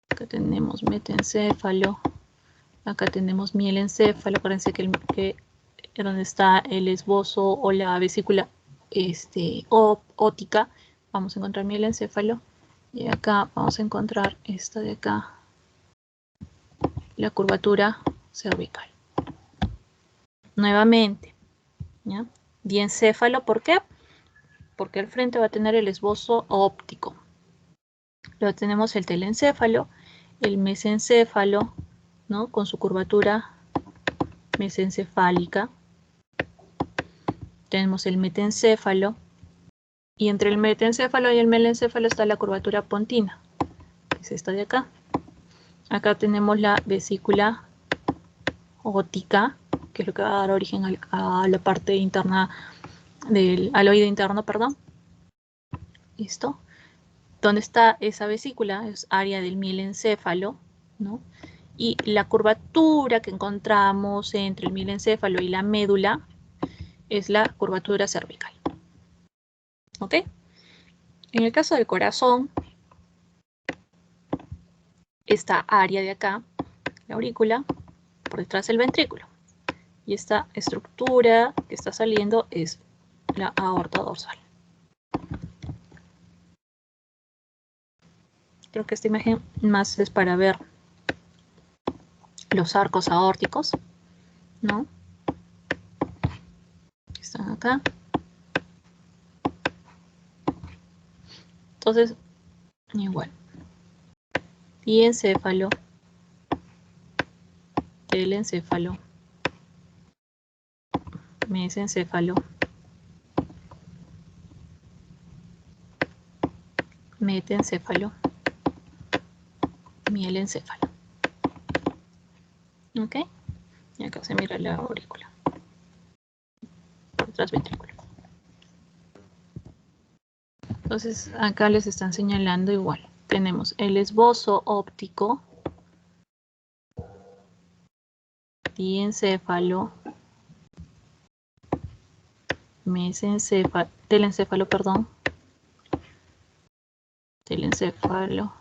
Acá tenemos metencéfalo. Acá tenemos mielencéfalo. Acuérdense que donde está el esbozo o la vesícula óptica, vamos a encontrar mielencéfalo. Y acá vamos a encontrar esta de acá, la curvatura cervical. Nuevamente, ¿ya? Diencéfalo, ¿por qué? Porque al frente va a tener el esbozo óptico. Luego tenemos el telencéfalo, el mesencéfalo, ¿no? Con su curvatura mesencefálica. Tenemos el metencéfalo, y entre el metencéfalo y el melencéfalo está la curvatura pontina, que es esta de acá. Acá tenemos la vesícula óptica, que es lo que va a dar origen a la parte interna al oído interno, perdón. ¿Listo? ¿Dónde está esa vesícula? Es área del mielencéfalo, ¿no? Y la curvatura que encontramos entre el mielencéfalo y la médula es la curvatura cervical. ¿Ok? En el caso del corazón, esta área de acá, la aurícula, por detrás del ventrículo. Y esta estructura que está saliendo es la aorta dorsal. Creo que esta imagen más es para ver los arcos aórticos, ¿no? Están acá. Entonces, igual. Diencéfalo, telencéfalo, mesencéfalo, metencéfalo, mielencéfalo. ¿Ok? Y acá se mira la aurícula. Detrás ventrículo. Entonces, acá les están señalando igual. Tenemos el esbozo óptico, diencéfalo, mesencéfalo, telencéfalo, perdón, telencéfalo,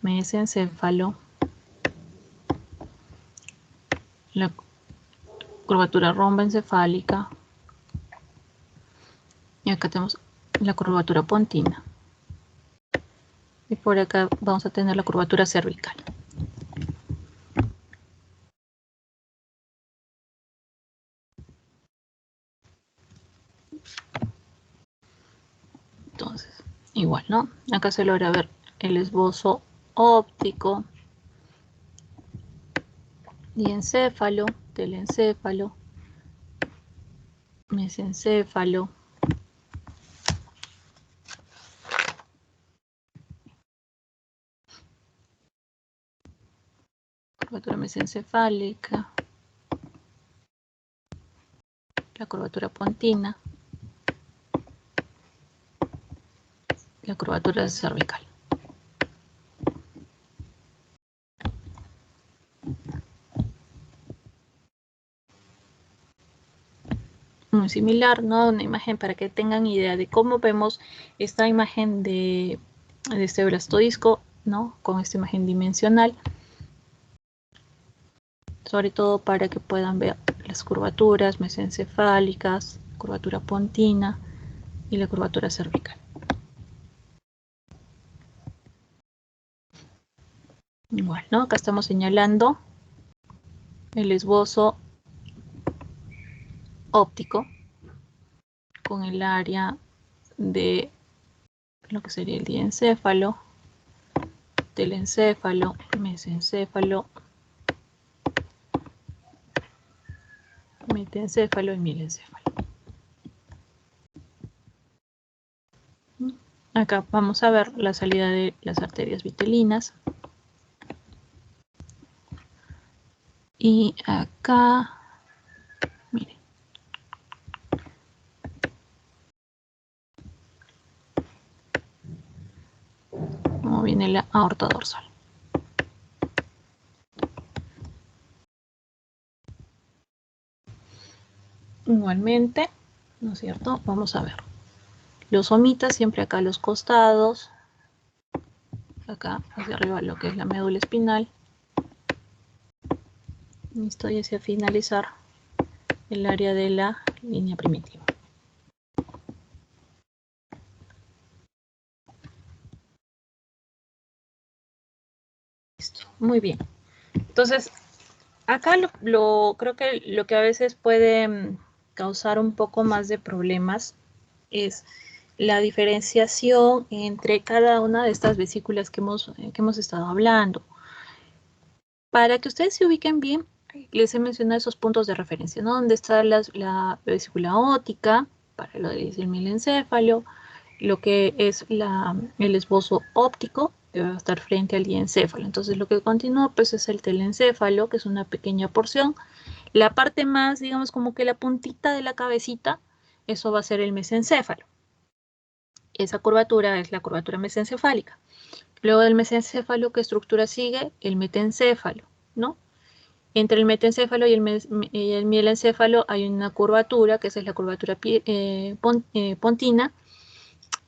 mesencéfalo, la curvatura romboencefálica, y acá tenemos la curvatura pontina. Y por acá vamos a tener la curvatura cervical. Entonces, igual, ¿no? Acá se logra ver el esbozo óptico, diencéfalo, telencéfalo, mesencéfalo, curvatura mesencefálica, la curvatura pontina, la curvatura cervical. Muy similar, ¿no? Una imagen para que tengan idea de cómo vemos esta imagen de este blastodisco, ¿no? Con esta imagen dimensional. Sobre todo para que puedan ver las curvaturas mesencefálicas, curvatura pontina y la curvatura cervical. Igual, ¿no? Acá estamos señalando el esbozo óptico con el área de lo que sería el diencéfalo, telencéfalo, mesencéfalo, metencéfalo y mielencéfalo. Acá vamos a ver la salida de las arterias vitelinas. Y acá, miren. Cómo viene la aorta dorsal. Igualmente, ¿no es cierto? Vamos a ver. Los somitas siempre acá a los costados. Acá hacia arriba lo que es la médula espinal. Listo, y hacia finalizar el área de la línea primitiva. Listo, muy bien. Entonces, acá creo que lo que a veces puede causar un poco más de problemas es la diferenciación entre cada una de estas vesículas que hemos estado hablando. Para que ustedes se ubiquen bien, les he mencionado esos puntos de referencia, ¿no? Donde está la vesícula óptica, para lo del mielencéfalo, lo que es el esbozo óptico, que va a estar frente al diencéfalo. Entonces lo que continúa pues es el telencéfalo, que es una pequeña porción. La parte más, digamos, como que la puntita de la cabecita, eso va a ser el mesencéfalo. Esa curvatura es la curvatura mesencefálica. Luego del mesencéfalo, ¿qué estructura sigue? El metencéfalo, ¿no? Entre el metencéfalo y el mielencéfalo hay una curvatura, que esa es la curvatura pontina,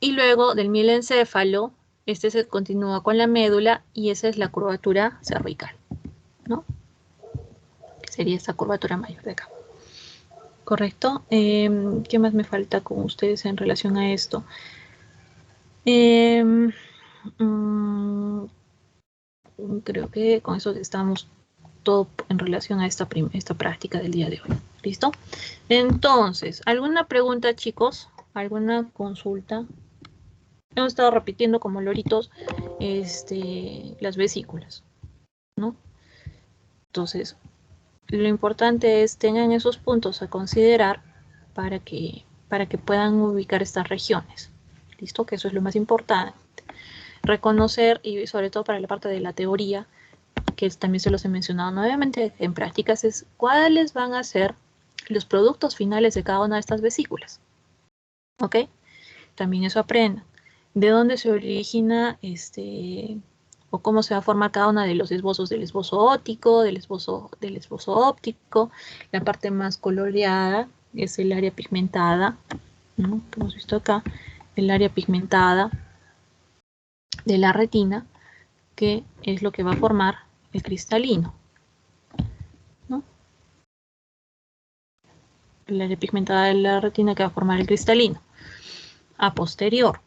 y luego del mielencéfalo, este se continúa con la médula y esa es la curvatura cervical, ¿no? Que sería esta curvatura mayor de acá. ¿Correcto? ¿Qué más me falta con ustedes en relación a esto? Creo que con eso estamos todo en relación a esta práctica del día de hoy. ¿Listo? Entonces, ¿alguna pregunta, chicos? ¿Alguna consulta? Hemos estado repitiendo como loritos las vesículas, ¿no? Entonces, lo importante es tengan esos puntos a considerar para que puedan ubicar estas regiones. ¿Listo? Que eso es lo más importante. Reconocer, y sobre todo para la parte de la teoría, que también se los he mencionado nuevamente en prácticas, es cuáles van a ser los productos finales de cada una de estas vesículas. ¿Ok? También eso aprendan. De dónde se origina o cómo se va a formar cada uno de los esbozos del esbozo óptico, del esbozo óptico. La parte más coloreada es el área pigmentada, ¿no? Que hemos visto acá, el área pigmentada de la retina, que es lo que va a formar el cristalino, ¿no? El área pigmentada de la retina que va a formar el cristalino. A posterior,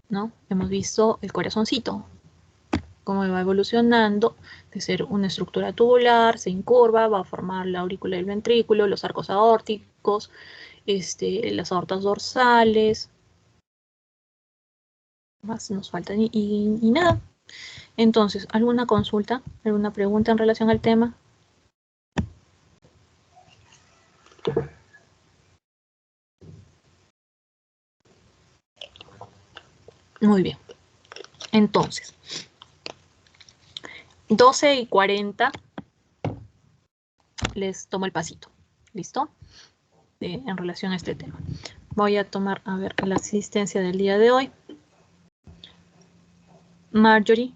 ¿no? Hemos visto el corazoncito, cómo va evolucionando de ser una estructura tubular, se incurva, va a formar la aurícula del ventrículo, los arcos aórticos, las aortas dorsales, más nos faltan y nada. Entonces, ¿alguna consulta, alguna pregunta en relación al tema? Muy bien. Entonces, 12:40 les tomo el pasito. ¿Listo? En relación a este tema. Voy a tomar, a ver, la asistencia del día de hoy. Marjorie.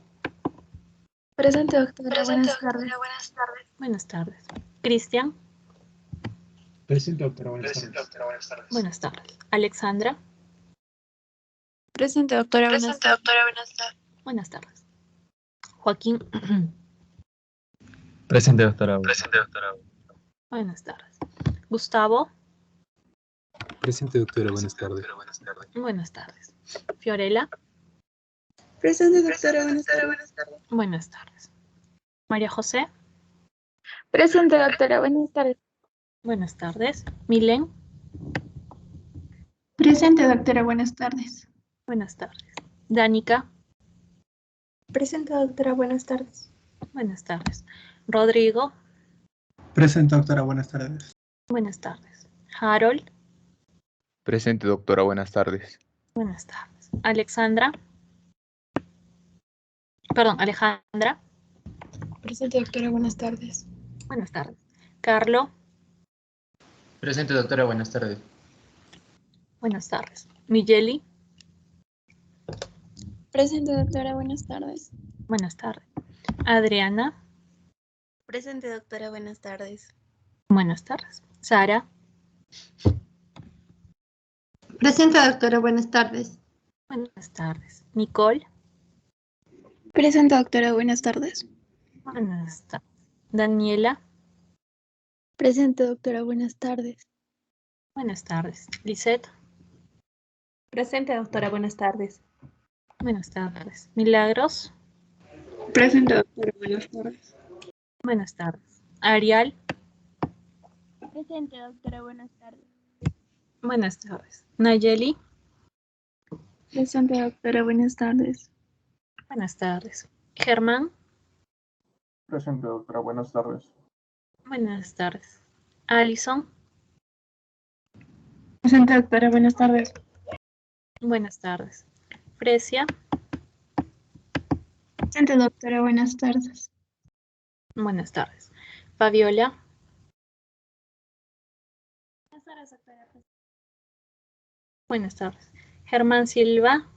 Presente, doctora. Presente, doctora. Buenas tardes. Buenas tardes. Cristian. Presente, doctora. Buenas tardes. Buenas tardes. Alexandra. Presente, doctora. Presente, doctora. Buenas tardes. Buenas tardes. Joaquín. Presente, doctora. Presente, doctora. Buenas tardes. Gustavo. Presente, doctora. Buenas tardes. Buenas tardes. Fiorella. Presente, doctora. Buenas tardes. Buenas tardes. María José. Presente, doctora. Buenas tardes. Buenas tardes. Milen. Presente, doctora. Buenas tardes. Buenas tardes. Danica. Presente, doctora. Buenas tardes. Buenas tardes. Rodrigo. Presente, doctora. Buenas tardes. Buenas tardes. Harold. Presente, doctora. Buenas tardes. Buenas tardes. Alexandra. Perdón, Alejandra. Presente, doctora. Buenas tardes. Buenas tardes. Carlo. Presente, doctora. Buenas tardes. Buenas tardes. Migueli. Presente, doctora. Buenas tardes. Buenas tardes. Adriana. Presente, doctora. Buenas tardes. Buenas tardes. Sara. Presente, doctora. Buenas tardes. Buenas tardes. Nicole. Presente, doctora. Buenas tardes. Buenas tardes. Daniela. Presente, doctora. Buenas tardes. Buenas tardes. Lisette. Presente, doctora. Buenas tardes. Buenas tardes. Milagros. Presente, doctora. Buenas tardes. Buenas tardes. Arial. Presente, doctora. Buenas tardes. Buenas tardes. Nayeli. Presente, doctora. Buenas tardes. Buenas tardes. Germán. Presente, doctora. Buenas tardes. Buenas tardes. Alison. Presente, doctora. Buenas tardes. Buenas tardes. Fresia. Presente, doctora. Buenas tardes. Buenas tardes. Fabiola. Buenas tardes, doctora. Buenas tardes. Germán Silva.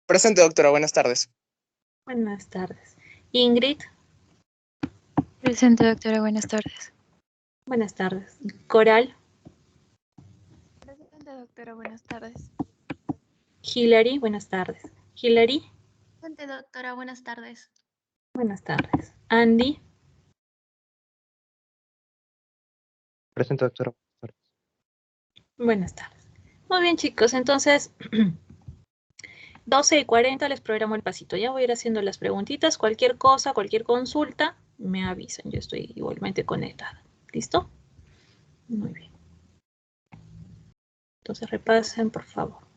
Presente, doctora. Buenas tardes. Buenas tardes. Ingrid. Presente, doctora. Buenas tardes. Buenas tardes. Coral. Presente, doctora. Buenas tardes. Hilary, buenas tardes. Hilary. Presente, doctora. Buenas tardes. Buenas tardes. Andy. Presente, doctora. Buenas tardes. Muy bien, chicos. Entonces, 12:40 les programo el pasito. Ya voy a ir haciendo las preguntitas. Cualquier cosa, cualquier consulta, me avisan. Yo estoy igualmente conectada. ¿Listo? Muy bien. Entonces, repasen, por favor.